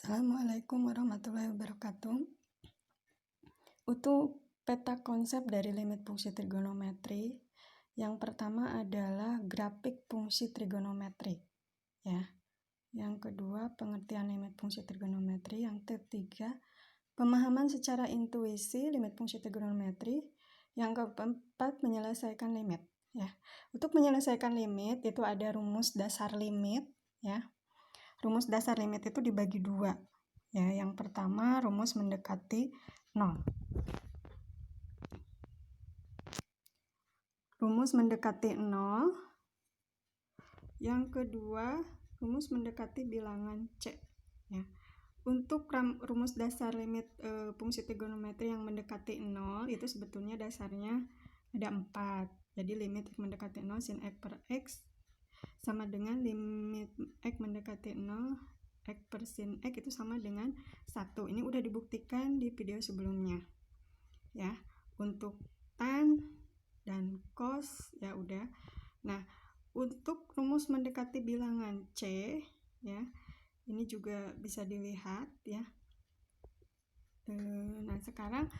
Assalamualaikum warahmatullahi wabarakatuh. Untuk peta konsep dari limit fungsi trigonometri, yang pertama adalah grafik fungsi trigonometri, ya. Yang kedua, pengertian limit fungsi trigonometri. Yang ketiga, pemahaman secara intuisi limit fungsi trigonometri. Yang keempat, menyelesaikan limit, ya. Untuk menyelesaikan limit itu ada rumus dasar limit, ya. Rumus dasar limit itu dibagi dua. Ya, yang pertama rumus mendekati 0. Rumus mendekati 0. Yang kedua, rumus mendekati bilangan C, ya. Untuk rumus dasar limit fungsi trigonometri yang mendekati 0 itu sebetulnya dasarnya ada 4. Jadi limit X mendekati 0 sin X per X sama dengan limit X mendekati 0 X per sin X itu sama dengan 1. Ini udah dibuktikan di video sebelumnya, ya. Untuk tan dan cos ya udah. Nah, untuk rumus mendekati bilangan C, ya, ini juga bisa dilihat, ya. Nah, sekarang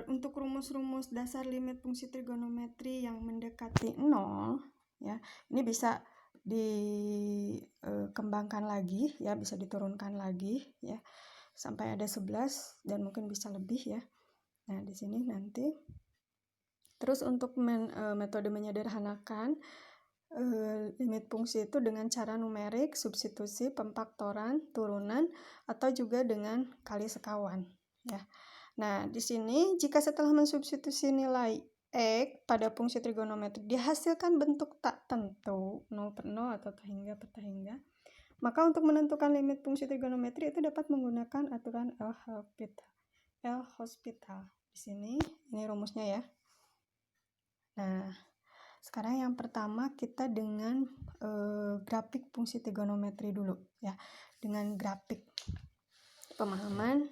untuk rumus-rumus dasar limit fungsi trigonometri yang mendekati 0, ya, ini bisa dikembangkan lagi, ya, bisa diturunkan lagi, ya, sampai ada 11 dan mungkin bisa lebih, ya. Nah, di sini nanti terus untuk metode menyederhanakan limit fungsi itu dengan cara numerik, substitusi, pemfaktoran, turunan, atau juga dengan kali sekawan, ya. Nah, di sini jika setelah mensubstitusi nilai X pada fungsi trigonometri dihasilkan bentuk tak tentu 0 per 0 atau tahingga per tahingga, maka untuk menentukan limit fungsi trigonometri itu dapat menggunakan aturan L'Hospital. Di sini ini rumusnya, ya. Nah, sekarang yang pertama kita dengan grafik fungsi trigonometri dulu, ya. Dengan grafik pemahaman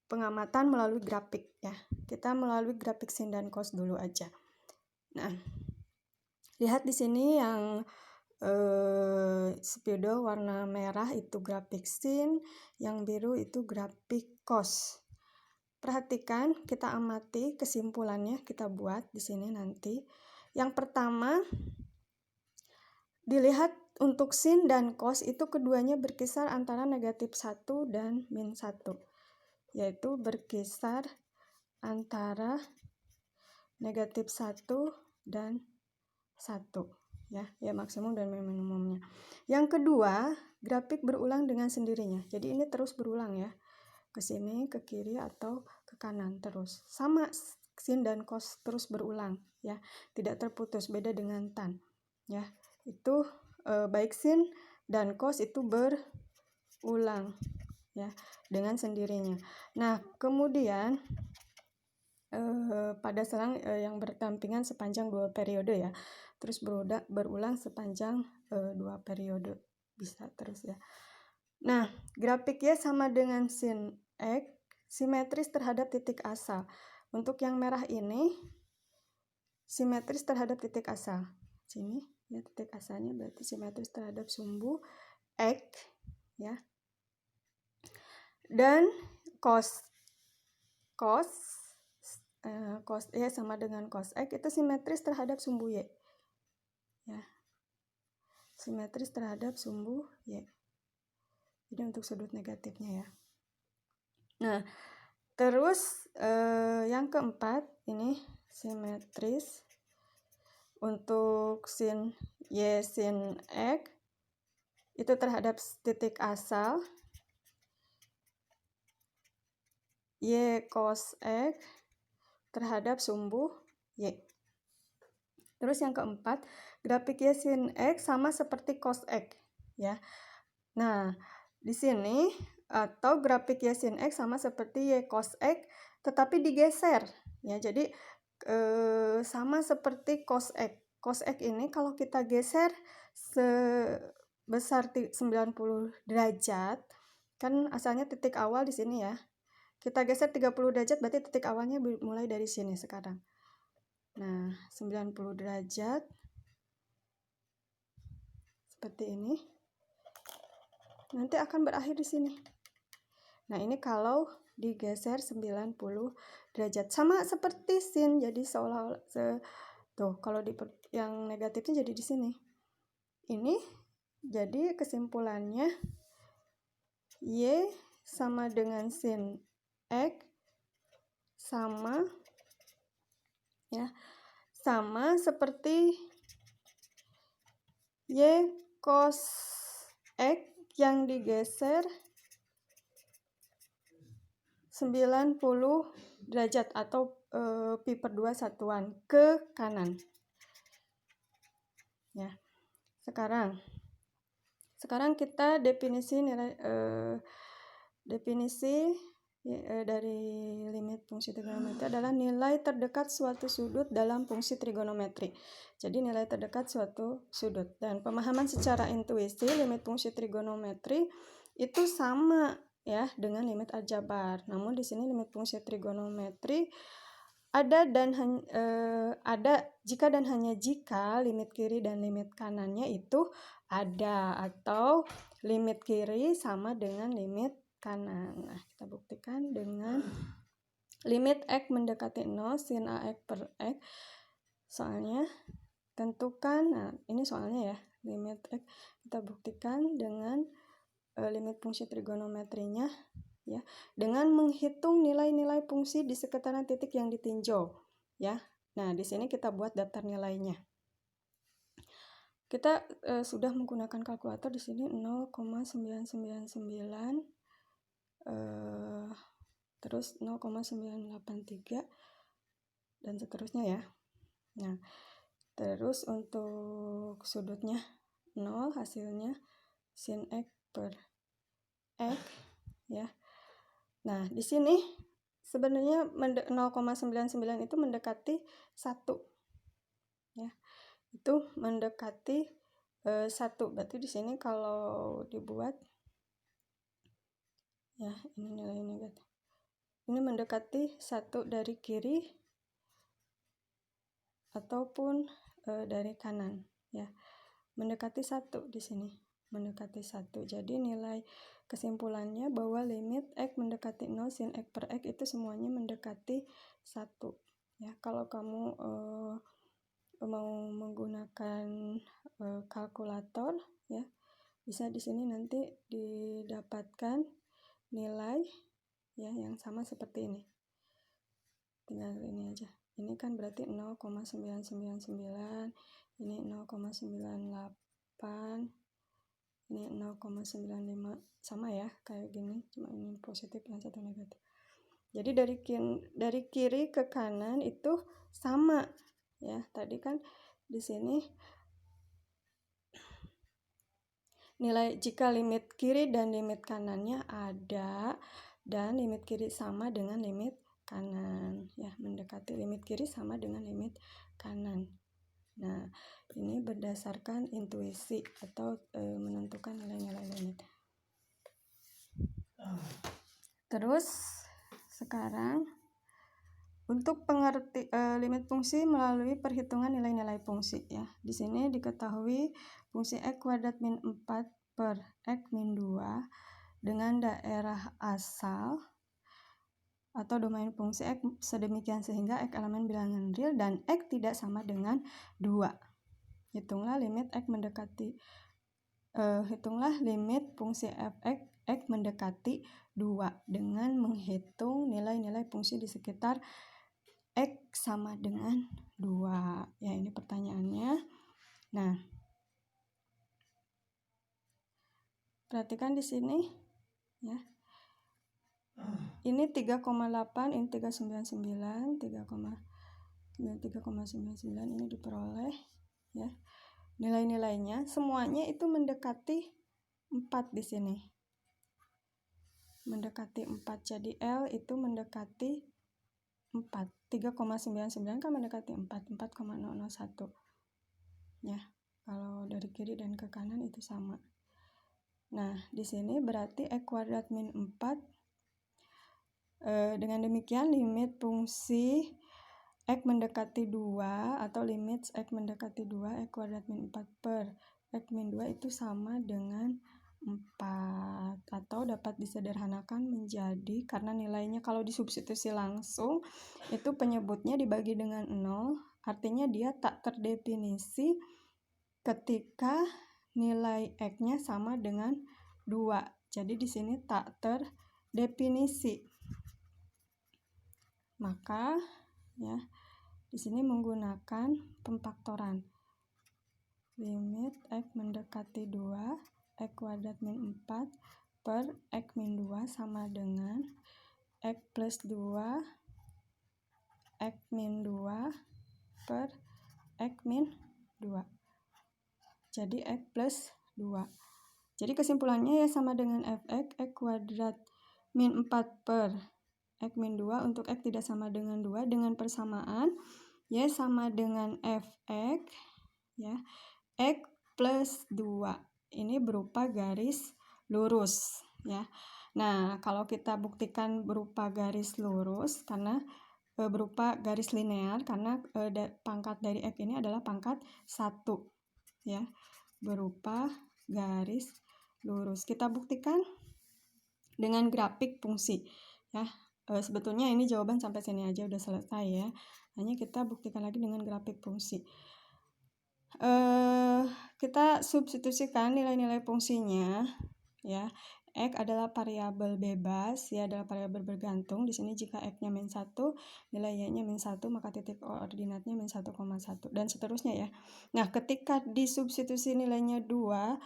pengamatan melalui grafik, ya. Kita melalui grafik sin dan cos dulu aja. Nah, lihat di sini yang spidol warna merah itu grafik sin, yang biru itu grafik cos. Perhatikan, kita amati kesimpulannya, kita buat di sini nanti. Yang pertama, dilihat untuk sin dan cos itu keduanya berkisar antara negatif 1 dan min 1. Yaitu berkisar antara negatif 1 dan 1, ya maksimum dan minimumnya. Yang kedua, grafik berulang dengan sendirinya. Jadi ini terus berulang, ya, ke sini, ke kiri atau ke kanan terus. Sama sin dan cos terus berulang, ya, tidak terputus, beda dengan tan, ya. Itu baik sin dan cos itu berulang, ya, dengan sendirinya. Nah, kemudian pada selang yang berdampingan sepanjang 2 periode, ya, terus berulang sepanjang 2 periode, bisa terus, ya. Nah, grafik Y sama dengan sin X simetris terhadap titik asal. Untuk yang merah ini simetris terhadap titik asal. Sini, ya, titik asalnya berarti simetris terhadap sumbu X, ya. Dan cos Y sama dengan cos X itu simetris terhadap sumbu Y, ya, simetris terhadap sumbu Y. Jadi untuk sudut negatifnya, ya. Nah, terus yang keempat ini simetris untuk sin Y sin X itu terhadap titik asal Y cos X terhadap sumbu Y. Terus yang keempat, grafik Y sin X sama seperti cos X, ya. Nah, di sini atau grafik Y sin X sama seperti Y cos X tetapi digeser, ya. Jadi sama seperti cos X. Cos X ini kalau kita geser sebesar 90 derajat, kan asalnya titik awal di sini, ya. Kita geser 30 derajat berarti titik awalnya mulai dari sini sekarang. Nah, 90 derajat seperti ini. nanti akan berakhir di sini. Nah, ini kalau digeser 90 derajat. Sama seperti sin, jadi seolah-olah tuh, kalau yang negatifnya jadi di sini. Ini jadi kesimpulannya Y sama dengan sin X sama ya, sama seperti Y cos X yang digeser 90 derajat atau pi per 2 satuan ke kanan. Ya. Sekarang kita definisi dari limit fungsi trigonometri adalah nilai terdekat suatu sudut dalam fungsi trigonometri. Jadi nilai terdekat suatu sudut. Dan pemahaman secara intuisi limit fungsi trigonometri itu sama ya dengan limit aljabar. Namun di sini limit fungsi trigonometri ada jika dan hanya jika limit kiri dan limit kanannya itu ada, atau limit kiri sama dengan limit kanan. Nah, kita buktikan dengan limit X mendekati 0 sin AX per X. Soalnya tentukan, nah ini soalnya ya, limit X kita buktikan dengan limit fungsi trigonometrinya ya, dengan menghitung nilai-nilai fungsi di sekitaran titik yang ditinjau ya. Nah, di sini kita buat daftar nilainya. Kita sudah menggunakan kalkulator di sini 0,999 terus 0,983 dan seterusnya ya. Nah, terus untuk sudutnya 0, hasilnya sin X per X ya. Nah, di sini sebenarnya 0,99 itu mendekati 1 ya. Itu mendekati 1. Berarti di sini kalau dibuat ya, ini nilai negatif. Ini mendekati 1 dari kiri ataupun dari kanan ya. Mendekati 1 di sini. Mendekati 1. Jadi nilai kesimpulannya bahwa limit X mendekati 0 sin X per X itu semuanya mendekati 1 ya. Kalau kamu mau menggunakan kalkulator ya, bisa di sini nanti didapatkan nilai ya yang sama seperti ini. Tinggal ini aja. Ini kan berarti 0,999, ini 0,98, ini 0,95, sama ya kayak gini, cuma ini positif yang satu negatif. Jadi dari kiri ke kanan itu sama ya. Tadi kan di sini nilai jika limit kiri dan limit kanannya ada dan limit kiri sama dengan limit kanan ya, mendekati limit kiri sama dengan limit kanan. Nah, ini berdasarkan intuisi atau menentukan nilai-nilai limit. Terus sekarang untuk pengerti limit fungsi melalui perhitungan nilai-nilai fungsi ya. Di sini diketahui fungsi X kuadrat min 4 per X min 2 dengan daerah asal atau domain fungsi X sedemikian sehingga X elemen bilangan real dan X tidak sama dengan 2. Hitunglah limit X mendekati hitunglah limit fungsi f(x) X mendekati 2 dengan menghitung nilai-nilai fungsi di sekitar X sama dengan 2. Ya, ini pertanyaannya. Nah, perhatikan di sini ya. Ini 3,8, ini 3,99, 3,99 ini diperoleh ya. Nilai-nilainya semuanya itu mendekati 4 di sini. Mendekati 4. Jadi L itu mendekati 4. 3,99 kan mendekati 4, 4,001. Ya. Kalau dari kiri dan ke kanan itu sama. Nah, di sini berarti X kuadrat min 4. Dengan demikian limit fungsi X mendekati 2 atau limit X mendekati 2 X kuadrat min 4 per X min 2 itu sama dengan 4, atau dapat disederhanakan menjadi, karena nilainya kalau disubstitusi langsung itu penyebutnya dibagi dengan 0, artinya dia tak terdefinisi ketika nilai X-nya sama dengan 2. Jadi di sini tak terdefinisi. Maka ya di sini menggunakan pemfaktoran. Limit X mendekati 2, X kuadrat min 4 per X min 2 sama dengan X plus 2, X min 2 per X min 2. Jadi X plus 2. Jadi kesimpulannya ya sama dengan fx, X kuadrat min 4 per X min 2 untuk X tidak sama dengan 2 dengan persamaan ya sama dengan fx ya X plus 2. Ini berupa garis lurus ya. Nah, kalau kita buktikan berupa garis lurus karena berupa garis linear karena pangkat dari X ini adalah pangkat 1 ya. Berupa garis lurus. Kita buktikan dengan grafik fungsi ya. Sebetulnya ini jawaban sampai sini aja udah selesai ya. Hanya kita buktikan lagi dengan grafik fungsi. Kita substitusikan nilai-nilai fungsinya ya. X adalah variabel bebas ya, adalah variabel bergantung. Di sini jika X-nya min 1, nilai Y-nya min 1, maka titik koordinatnya min 1,1 dan seterusnya ya. Nah, ketika disubstitusi nilainya 2,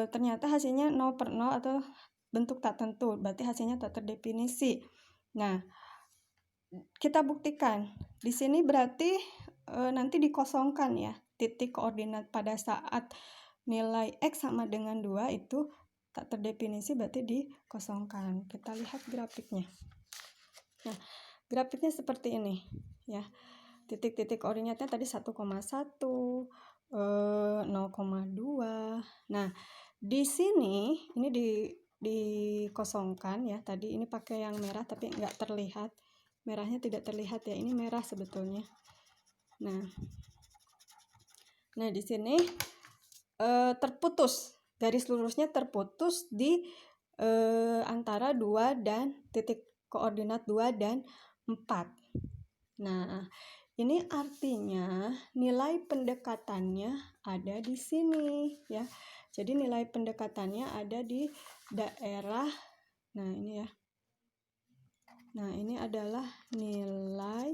ternyata hasilnya 0 per 0 atau bentuk tak tentu, berarti hasilnya tak terdefinisi. Nah, kita buktikan. Di sini berarti nanti dikosongkan ya. Titik koordinat pada saat nilai X sama dengan 2 itu tak terdefinisi, berarti dikosongkan. Kita lihat grafiknya. Nah, grafiknya seperti ini ya. Titik-titik koordinatnya tadi 1,1, 0,2. Nah, di sini ini dikosongkan ya. Tadi ini pakai yang merah tapi nggak terlihat. Merahnya tidak terlihat ya. Ini merah sebetulnya. Nah di sini terputus. Garis lurusnya terputus di antara 2 dan titik koordinat 2 dan 4. Nah, ini artinya nilai pendekatannya ada di sini ya. Jadi nilai pendekatannya ada di daerah, nah ini ya. Nah, ini adalah nilai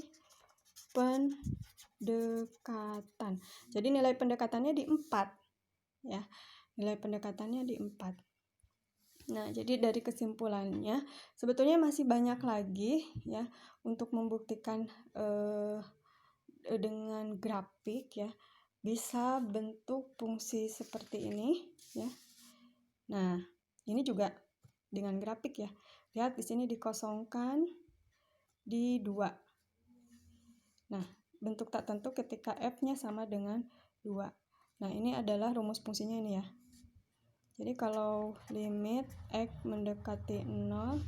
pendekatan. Jadi nilai pendekatannya di 4 ya. Nilai pendekatannya di 4. Nah, jadi dari kesimpulannya sebetulnya masih banyak lagi ya untuk membuktikan dengan grafik ya. Bisa bentuk fungsi seperti ini ya. Nah, ini juga dengan grafik ya. Lihat di sini dikosongkan di 2. Nah, bentuk tak tentu ketika F-nya sama dengan 2. Nah, ini adalah rumus fungsinya ini ya. Jadi kalau limit X mendekati 0,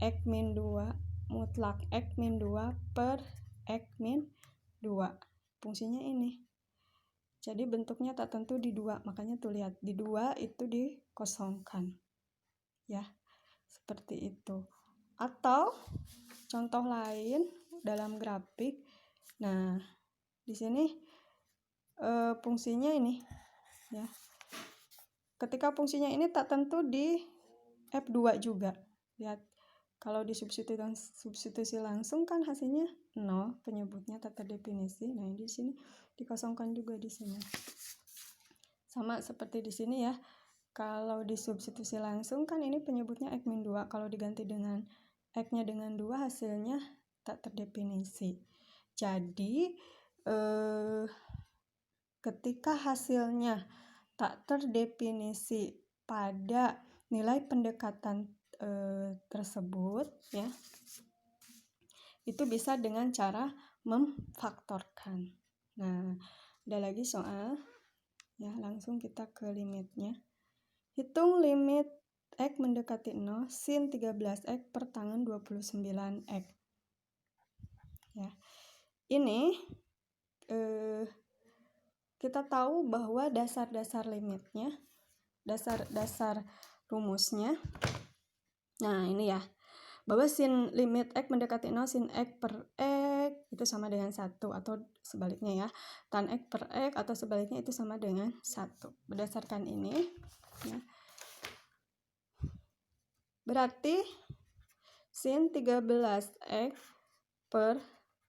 X min 2 mutlak X min 2 per X min 2. Fungsinya ini. Jadi bentuknya tak tentu di 2, makanya tuh lihat di 2 itu dikosongkan. Ya. Seperti itu. Atau contoh lain dalam grafik. Nah, di sini fungsinya ini ya. Ketika fungsinya ini tak tentu di F2 juga. Lihat, kalau disubstitusi langsung kan hasilnya 0, penyebutnya tak terdefinisi. Nah, di sini dikosongkan juga di sini. Sama seperti di sini ya. Kalau disubstitusi langsung kan ini penyebutnya X min 2. Kalau diganti dengan X-nya dengan 2 hasilnya tak terdefinisi. Jadi ketika hasilnya tak terdefinisi pada nilai pendekatan tersebut ya, itu bisa dengan cara memfaktorkan. Nah, ada lagi soal ya, langsung kita ke limitnya. Hitung limit X mendekati 0 sin 13X per tangen 29X ya. Ini kita tahu bahwa dasar-dasar limitnya dasar rumusnya. Nah, ini ya, bahwa sin limit X mendekati 0, sin X per X itu sama dengan 1, atau sebaliknya ya, tan X per X atau sebaliknya itu sama dengan 1. Berdasarkan ini ya, berarti sin 13X per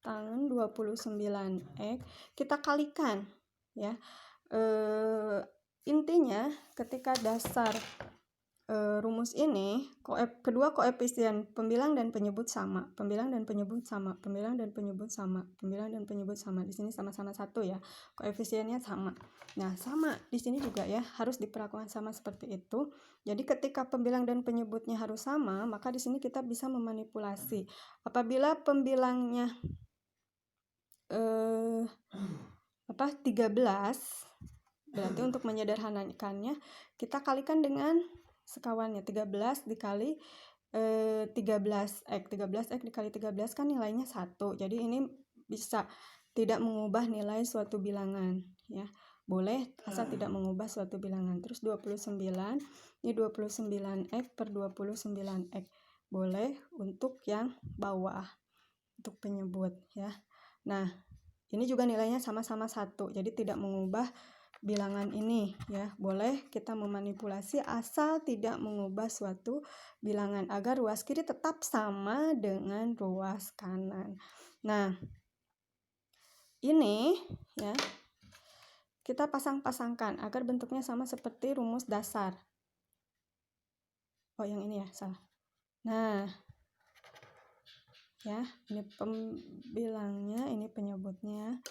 tangen 29X kita kalikan ya. Intinya ketika dasar rumus ini kedua koefisien pembilang dan penyebut sama, pembilang dan penyebut sama, pembilang dan penyebut sama, pembilang dan penyebut sama. Di sini sama-sama 1 ya, koefisiennya sama. Nah, sama di sini juga ya, harus diperlakukan sama seperti itu. Jadi ketika pembilang dan penyebutnya harus sama, maka di sini kita bisa memanipulasi. Apabila pembilangnya 13, berarti untuk menyederhanakannya kita kalikan dengan sekawannya, 13 dikali 13X. 13X dikali 13 kan nilainya 1. Jadi ini bisa tidak mengubah nilai suatu bilangan ya. Boleh asal tidak mengubah suatu bilangan. Terus 29, ini 29X per 29X. Boleh untuk yang bawah, untuk penyebut ya. Nah, ini juga nilainya sama-sama 1. Jadi tidak mengubah bilangan ini ya. Boleh kita memanipulasi asal tidak mengubah suatu bilangan agar ruas kiri tetap sama dengan ruas kanan. Nah, ini ya kita pasang-pasangkan agar bentuknya sama seperti rumus dasar. Oh, yang ini ya, salah. Nah, ya, ini pembilangnya, ini penyebutnya.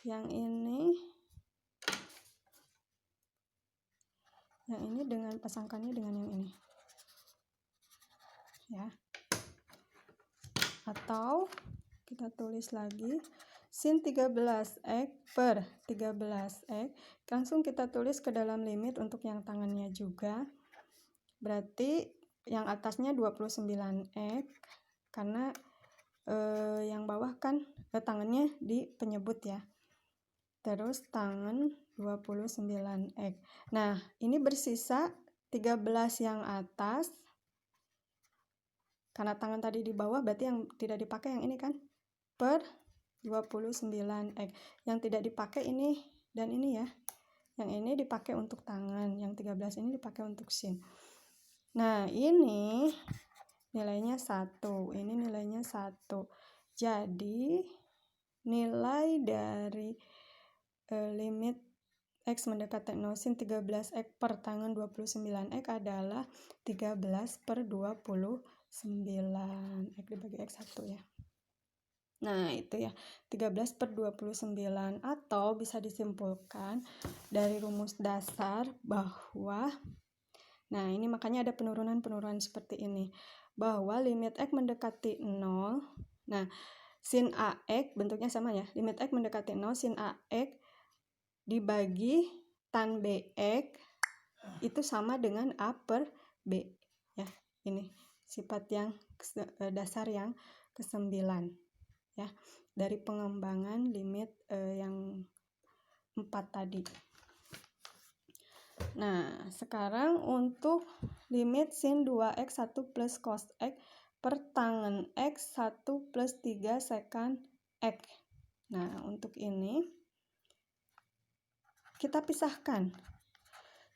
Yang ini dengan pasangkannya dengan yang ini ya. Atau kita tulis lagi sin 13X per 13X, langsung kita tulis ke dalam limit untuk yang tangannya juga. Berarti yang atasnya 29X karena yang bawah kan tangannya di penyebut ya. Terus tangan 29X. Nah, ini bersisa 13 yang atas. Karena tangan tadi di bawah, berarti yang tidak dipakai yang ini kan, per 29X. Yang tidak dipakai ini dan ini ya. Yang ini dipakai untuk tangan, yang 13 ini dipakai untuk sin. Nah, ini nilainya 1, ini nilainya 1. Jadi, nilai dari limit X mendekati 0 sin 13X per tangan 29X adalah 13 per 29. X dibagi X1 ya. Nah, itu ya, 13 per 29. Atau bisa disimpulkan dari rumus dasar bahwa, nah ini makanya ada penurunan-penurunan seperti ini. Bahwa limit X mendekati 0, nah sin AX bentuknya sama ya, limit X mendekati 0 sin AX dibagi tan BX itu sama dengan A per B ya. Ini sifat yang dasar yang ke-9 ya, dari pengembangan limit yang 4 tadi. Nah, sekarang untuk limit sin 2X 1 plus cos X per tangen X 1 plus 3 secant X. Nah, untuk ini kita pisahkan.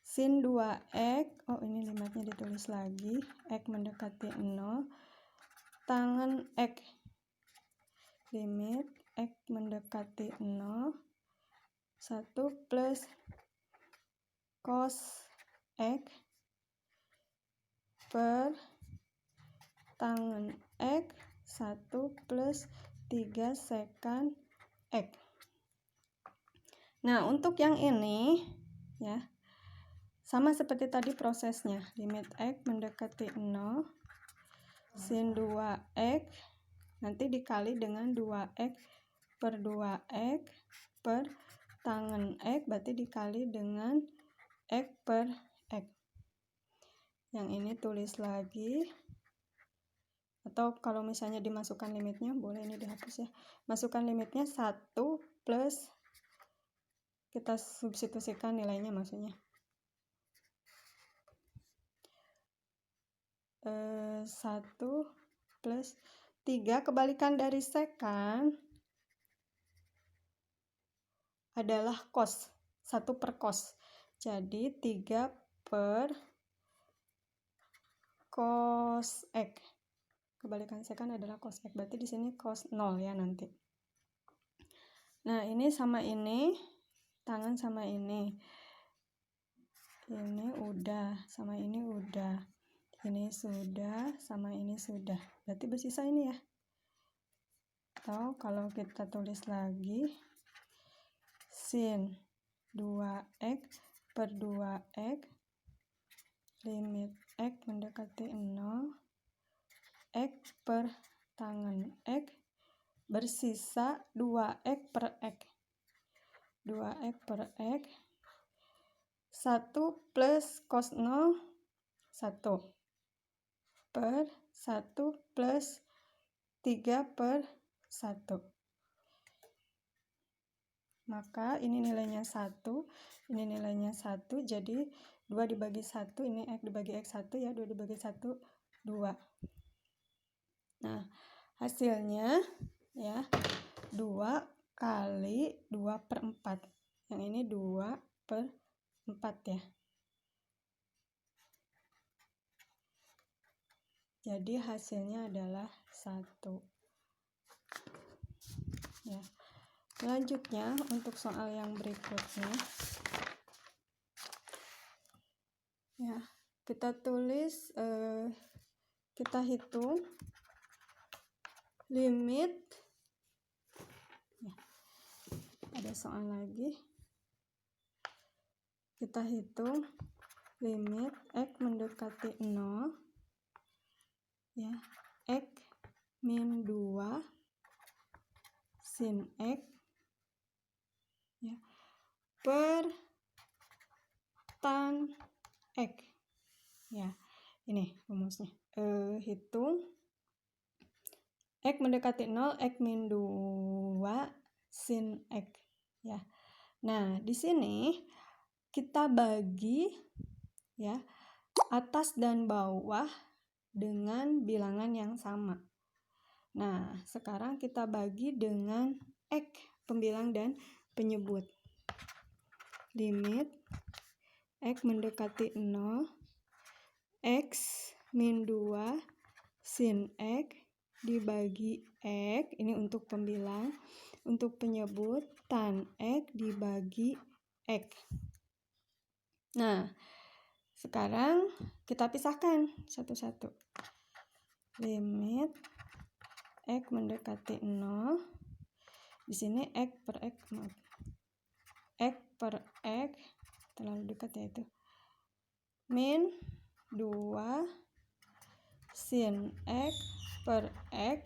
Sin 2X, oh ini limitnya ditulis lagi, X mendekati 0, tangen X, limit X mendekati 0, 1 plus cos X per tangen X 1 plus 3 secant X. Nah, untuk yang ini ya, sama seperti tadi prosesnya. Limit X mendekati 0, sin 2X nanti dikali dengan 2X per 2X per tangen X, berarti dikali dengan X per X. Yang ini tulis lagi. Atau kalau misalnya dimasukkan limitnya, boleh ini dihapus ya. Masukkan limitnya 1 plus, kita substitusikan nilainya maksudnya. 1 plus 3, kebalikan dari sekan adalah cos, 1 per cos. Jadi 3 per cos X. Kebalikan sekan adalah cos X. Berarti di sini cos 0 ya nanti. Nah, ini sama ini, tangan sama ini. Ini udah, sama ini udah. Ini sudah, sama ini sudah. Berarti bersisa ini ya. Atau kalau kita tulis lagi, sin 2x per 2x, limit x mendekati 0, x per tangan x, bersisa 2x per x. 2x per x, 1 plus cos 0, 1 per 1 plus 3 per 1. Maka ini nilainya 1, ini nilainya 1, jadi 2 dibagi 1, ini X dibagi X1 ya, 2 dibagi 1, 2. Nah, hasilnya ya 2 kali 2 per 4. Yang ini 2 per 4 ya. Jadi hasilnya adalah 1. Ya. Selanjutnya untuk soal yang berikutnya. Ya, kita tulis kita hitung limit ya. Ada soal lagi. Kita hitung limit x mendekati 0 ya, x min 2 sin x ya per tan x ya. Ini rumusnya. Hitung x mendekati 0, x min 2 sin x ya. Nah, di sini kita bagi ya atas dan bawah dengan bilangan yang sama. Nah, sekarang kita bagi dengan x, pembilang dan penyebut. Limit x mendekati 0, x min 2 sin x dibagi x, ini untuk pembilang, untuk penyebut tan x dibagi x. Nah, sekarang kita pisahkan satu-satu. Limit x mendekati 0, di sini x per x, x per x terlalu dekat ya itu, min 2 sin x per x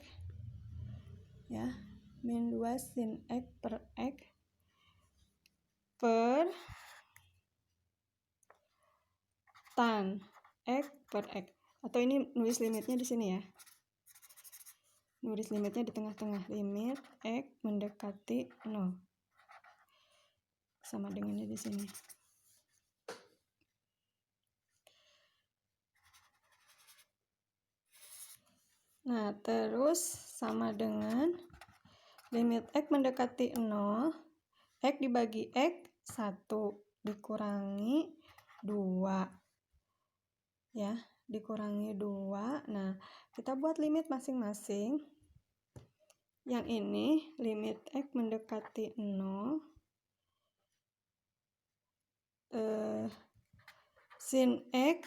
ya, min 2 sin x per x per tan x per x. Atau ini nulis limitnya di sini ya. Nulis limitnya di tengah-tengah. Limit x mendekati 0. Sama dengannya di sini. Nah, terus sama dengan limit x mendekati 0, x dibagi x 1 dikurangi 2 ya, dikurangi 2. Nah, kita buat limit masing-masing. Yang ini limit x mendekati 0, sin x